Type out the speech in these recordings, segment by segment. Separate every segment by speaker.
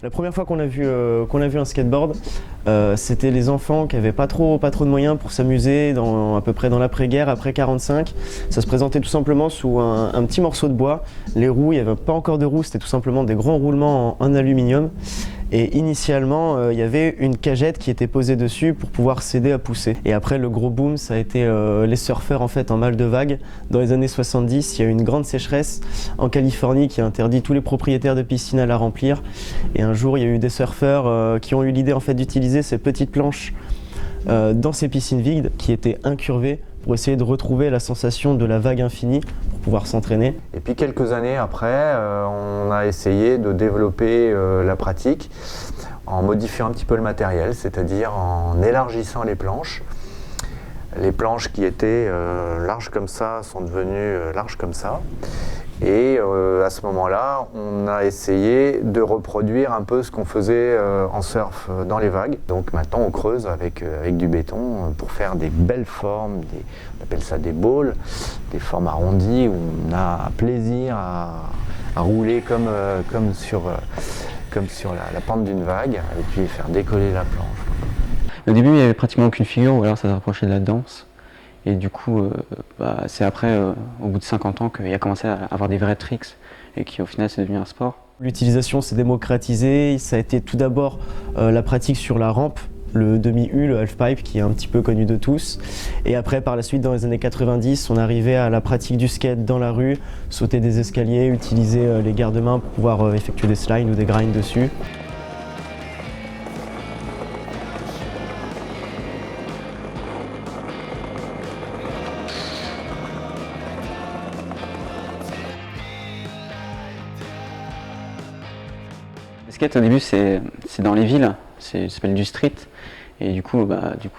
Speaker 1: La première fois qu'on a vu un skateboard, c'était les enfants qui n'avaient pas trop de moyens pour s'amuser à peu près dans l'après-guerre, après 45. Ça se présentait tout simplement sous un petit morceau de bois. Les roues, il n'y avait pas encore de roues, c'était tout simplement des grands roulements en aluminium. Et initialement, il y avait une cagette qui était posée dessus pour pouvoir s'aider à pousser. Et après, le gros boom, ça a été les surfeurs en fait en mal de vagues. Dans les années 70, il y a eu une grande sécheresse en Californie qui a interdit tous les propriétaires de piscines à la remplir. Et un jour, il y a eu des surfeurs qui ont eu l'idée en fait d'utiliser ces petites planches dans ces piscines vides qui étaient incurvées pour essayer de retrouver la sensation de la vague infinie pour pouvoir s'entraîner.
Speaker 2: Et puis quelques années après, on a essayé de développer la pratique en modifiant un petit peu le matériel, c'est-à-dire en élargissant les planches. Les planches qui étaient larges comme ça sont devenues larges comme ça. Et à ce moment-là, on a essayé de reproduire un peu ce qu'on faisait en surf dans les vagues. Donc maintenant, on creuse avec du béton pour faire des belles formes, on appelle ça des balls, des formes arrondies où on a plaisir à rouler comme sur la pente d'une vague et puis faire décoller la planche.
Speaker 3: Au début, il n'y avait pratiquement aucune figure, ou alors ça se rapprochait de la danse. Et du coup, c'est après, au bout de 50 ans, qu'il a commencé à avoir des vrais tricks et qui, au final, c'est devenu un sport.
Speaker 1: L'utilisation s'est démocratisée. Ça a été tout d'abord la pratique sur la rampe, le demi-U, le half-pipe, qui est un petit peu connu de tous. Et après, par la suite, dans les années 90, on arrivait à la pratique du skate dans la rue, sauter des escaliers, utiliser les garde-mains pour pouvoir effectuer des slides ou des grinds dessus.
Speaker 3: Le skate, au début, c'est dans les villes, ça s'appelle du street. Et du coup,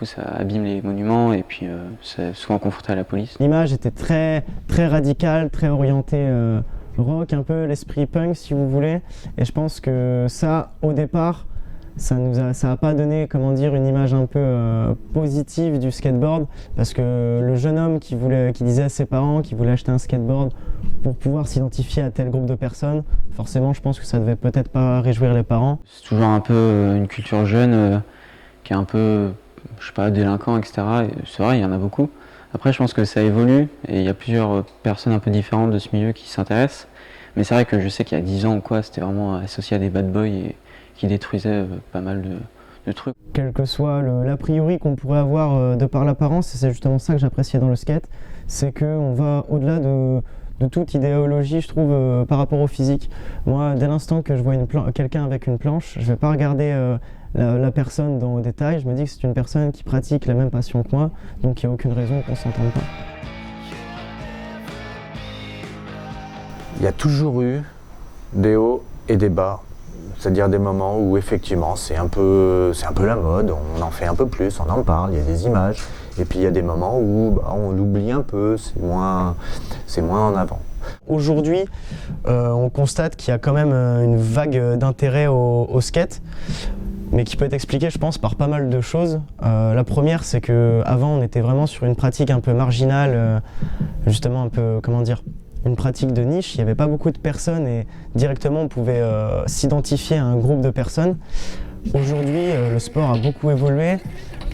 Speaker 3: ça abîme les monuments et puis c'est souvent confronté à la police.
Speaker 1: L'image était très radicale, très orientée rock, un peu l'esprit punk si vous voulez. Et je pense que ça, au départ, ça a pas donné, comment dire, une image un peu positive du skateboard, parce que le jeune homme qui disait à ses parents qu'il voulait acheter un skateboard pour pouvoir s'identifier à tel groupe de personnes, forcément je pense que ça devait peut-être pas réjouir les parents.
Speaker 3: C'est toujours un peu une culture jeune qui est un peu, je sais pas, délinquant, etc. Et c'est vrai, il y en a beaucoup. Après, je pense que ça évolue et il y a plusieurs personnes un peu différentes de ce milieu qui s'intéressent. Mais c'est vrai que je sais qu'il y a 10 ans ou quoi, c'était vraiment associé à des bad boys et qui détruisaient pas mal de trucs.
Speaker 1: Quel que soit l'a priori qu'on pourrait avoir de par l'apparence, et c'est justement ça que j'appréciais dans le skate, c'est qu'on va au-delà de toute idéologie, je trouve, par rapport au physique. Moi, dès l'instant que je vois quelqu'un avec une planche, je ne vais pas regarder la personne dans le détail. Je me dis que c'est une personne qui pratique la même passion que moi, donc il n'y a aucune raison qu'on ne s'entende pas.
Speaker 2: Il y a toujours eu des hauts et des bas, c'est-à-dire des moments où effectivement c'est un peu la mode, on en fait un peu plus, on en parle, il y a des images, et puis il y a des moments où on l'oublie un peu, c'est moins en avant.
Speaker 1: Aujourd'hui, on constate qu'il y a quand même une vague d'intérêt au skate, mais qui peut être expliquée, je pense, par pas mal de choses. La première, c'est qu'avant, on était vraiment sur une pratique un peu marginale, justement un peu, comment dire, une pratique de niche. Il n'y avait pas beaucoup de personnes et directement, on pouvait s'identifier à un groupe de personnes. Aujourd'hui, le sport a beaucoup évolué.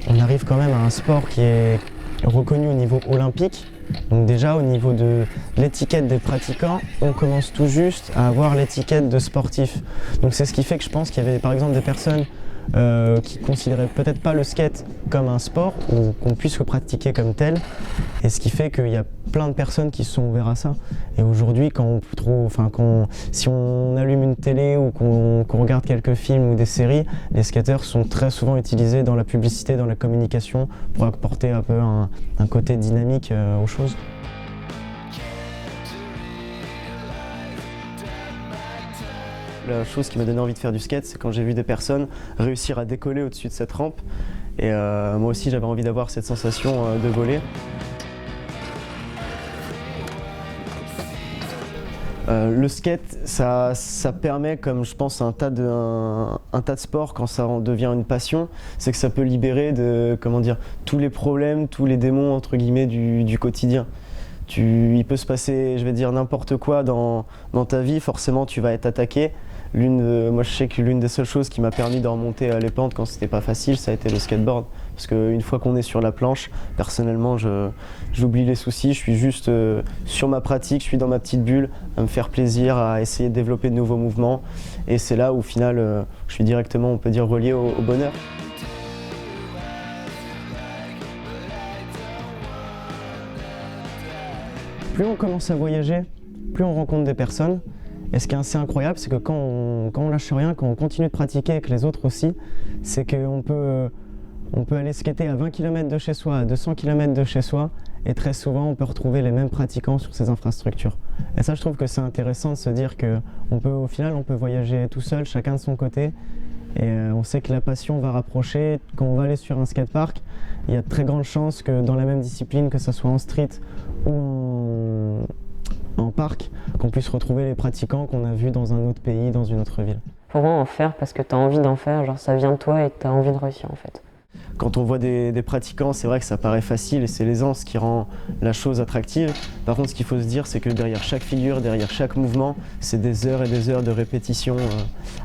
Speaker 1: On arrive quand même à un sport qui est reconnu au niveau olympique. Donc déjà, au niveau de l'étiquette des pratiquants, on commence tout juste à avoir l'étiquette de sportif. Donc c'est ce qui fait que je pense qu'il y avait par exemple des personnes qui considéraient peut-être pas le skate comme un sport ou qu'on puisse le pratiquer comme tel, et ce qui fait qu'il y a plein de personnes qui se sont ouvertes à ça. Et aujourd'hui, si on allume une télé ou qu'on regarde quelques films ou des séries, les skateurs sont très souvent utilisés dans la publicité, dans la communication, pour apporter un peu un côté dynamique aux choses. La chose qui m'a donné envie de faire du skate, c'est quand j'ai vu des personnes réussir à décoller au-dessus de cette rampe. Et moi aussi, j'avais envie d'avoir cette sensation de voler. Le skate, ça permet, comme je pense un tas de sports, quand ça devient une passion, c'est que ça peut libérer tous les problèmes, tous les démons entre guillemets du quotidien. il peut se passer, je vais dire, n'importe quoi dans ta vie, forcément tu vas être attaqué. Moi je sais que l'une des seules choses qui m'a permis de remonter les pentes quand c'était pas facile, ça a été le skateboard. Parce qu'une fois qu'on est sur la planche, personnellement j'oublie les soucis, je suis juste sur ma pratique, je suis dans ma petite bulle, à me faire plaisir, à essayer de développer de nouveaux mouvements. Et c'est là où au final je suis directement, on peut dire, relié au bonheur. Plus on commence à voyager, plus on rencontre des personnes. Et ce qui est assez incroyable, c'est que quand on lâche rien, quand on continue de pratiquer avec les autres aussi, c'est qu'on peut aller skater à 20 km de chez soi, à 200 km de chez soi, et très souvent on peut retrouver les mêmes pratiquants sur ces infrastructures. Et ça, je trouve que c'est intéressant de se dire qu'au final, on peut voyager tout seul, chacun de son côté, et on sait que la passion va rapprocher. Quand on va aller sur un skatepark, il y a de très grandes chances que dans la même discipline, que ce soit en street ou en parc, qu'on puisse retrouver les pratiquants qu'on a vus dans un autre pays, dans une autre ville.
Speaker 4: Faut vraiment en faire parce que tu as envie d'en faire, genre ça vient de toi et tu as envie de réussir en fait.
Speaker 1: Quand on voit des pratiquants, c'est vrai que ça paraît facile et c'est l'aisance qui rend la chose attractive. Par contre, ce qu'il faut se dire, c'est que derrière chaque figure, derrière chaque mouvement, c'est des heures et des heures de répétition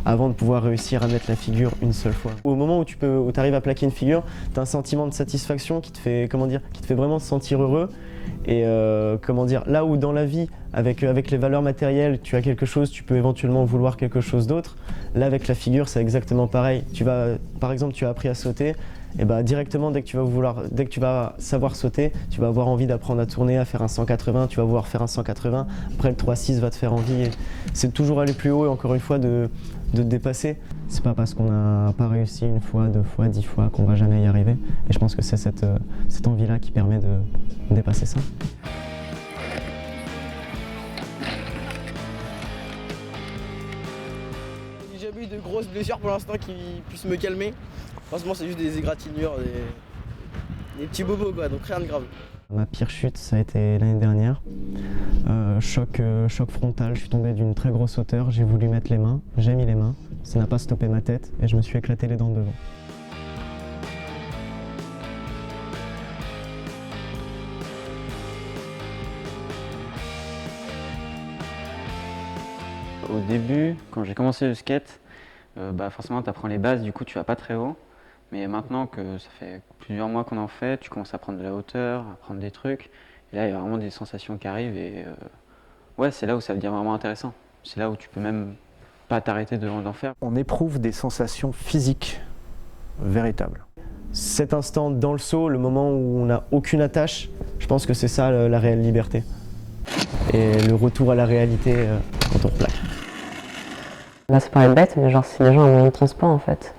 Speaker 1: avant de pouvoir réussir à mettre la figure une seule fois. Au moment où tu arrives à plaquer une figure, tu as un sentiment de satisfaction qui te fait vraiment te sentir heureux. Et là où dans la vie, avec les valeurs matérielles, tu as quelque chose, tu peux éventuellement vouloir quelque chose d'autre. Là, avec la figure, c'est exactement pareil. Par exemple, tu as appris à sauter, et directement, dès que tu vas savoir sauter, tu vas avoir envie d'apprendre à tourner, à faire un 180, tu vas vouloir faire un 180. Après, le 3-6 va te faire envie. C'est toujours aller plus haut et encore une fois de te dépasser. C'est pas parce qu'on n'a pas réussi une fois, 2 fois, 10 fois qu'on va jamais y arriver. Et je pense que c'est cette envie-là qui permet de dépasser ça.
Speaker 5: J'ai jamais eu de grosses blessures pour l'instant qui puissent me calmer. Franchement, c'est juste des égratignures, des petits bobos quoi, donc rien de grave.
Speaker 1: Ma pire chute, ça a été l'année dernière. Choc frontal, je suis tombé d'une très grosse hauteur, j'ai voulu mettre les mains, j'ai mis les mains, ça n'a pas stoppé ma tête et je me suis éclaté les dents devant.
Speaker 3: Au début, quand j'ai commencé le skate, forcément tu apprends les bases, du coup tu vas pas très haut. Mais maintenant que ça fait plusieurs mois qu'on en fait, tu commences à prendre de la hauteur, à prendre des trucs. Et là, il y a vraiment des sensations qui arrivent et c'est là où ça devient vraiment intéressant. C'est là où tu peux même pas t'arrêter d'en faire.
Speaker 2: On éprouve des sensations physiques véritables.
Speaker 1: Cet instant dans le saut, le moment où on n'a aucune attache, je pense que c'est ça la réelle liberté. Et le retour à la réalité quand on replaque.
Speaker 4: Là, ça paraît bête, mais genre c'est déjà un moyen de transport en fait.